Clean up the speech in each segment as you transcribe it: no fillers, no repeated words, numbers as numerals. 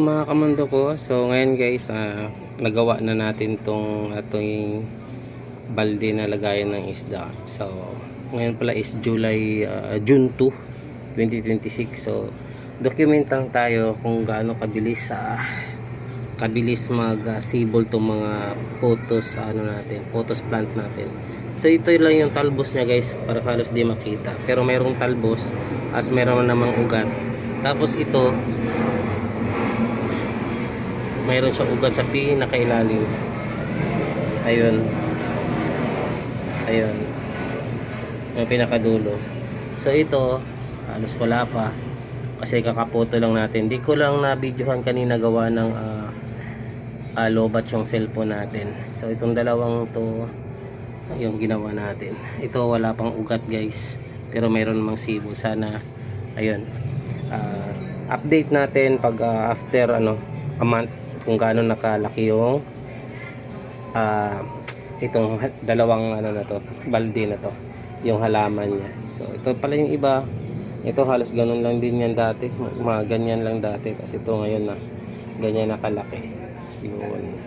mga kamundo ko. So ngayon guys, nagawa na natin tong ating balde na lagayan ng isda. So ngayon pala is June 2, 2026. So document lang tayo kung gaano kabilis mag-sibol tong mga photos photos plant natin. So ito lang yung talbos niya guys, para halos di makita. Pero mayroong talbos as meron namang ugat. Tapos ito mayroon siyang ugat sa pinakailalim. Ayun yung pinakadulo. So ito halos wala pa kasi kakapoto lang natin. Di ko lang na videohan kanina, gawa ng lobat yung cellphone natin. So itong dalawang to yung ginawa natin. Ito wala pang ugat guys, pero mayroon namang sibo. Sana ayun, update natin pag after a month kung gaano nakalaki yung itong dalawang na to, balde na to, yung halaman niya. So ito pala yung iba. Ito halos ganun lang din yan dati, mga ganyan lang dati. Tapos ito ngayon na ganyan nakalaki. Yun.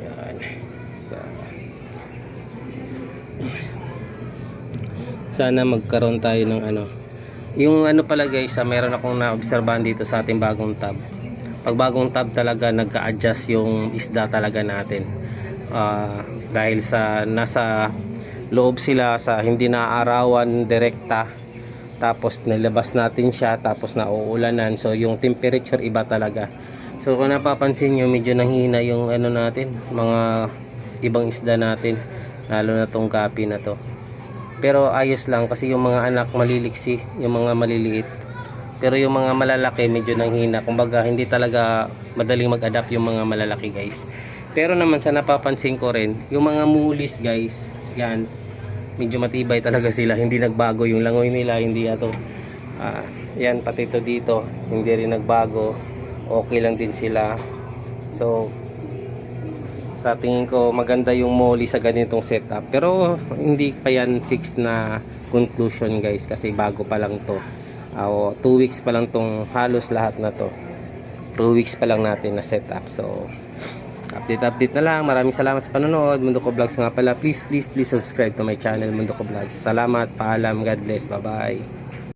Yan. Sana magkaroon tayo ng yung pala guys, meron akong naobserbahan dito sa ating bagong tab. Pag bagong tab talaga nagka-adjust yung isda talaga natin, dahil sa nasa loob sila, sa hindi naaarawan direkta, tapos nilabas natin siya, tapos nauulanan, so yung temperature iba talaga. So kung napapansin nyo, medyo nanghina yung natin, mga ibang isda natin, lalo na tong gapi na to. Pero ayos lang kasi yung mga anak maliliksi, yung mga maliliit. Pero yung mga malalaki medyo nanghina. Kumbaga hindi talaga madaling mag-adapt yung mga malalaki guys. Pero naman sa napapansin ko rin, yung mga mulis guys, yan, medyo matibay talaga sila. Hindi nagbago yung langoy nila, hindi yan, pati ito dito, hindi rin nagbago. Okay lang din sila. So sa tingin ko maganda yung molly sa ganitong setup, pero hindi pa yan fixed na conclusion guys, kasi bago pa lang to. 2 weeks pa lang tong halos lahat na to, 2 weeks pa lang natin na setup. So update na lang. Maraming salamat sa panonood. Mundo Ko Vlogs nga pala. Please subscribe to my channel, Mundo Ko Vlogs. Salamat, paalam, God bless, bye bye.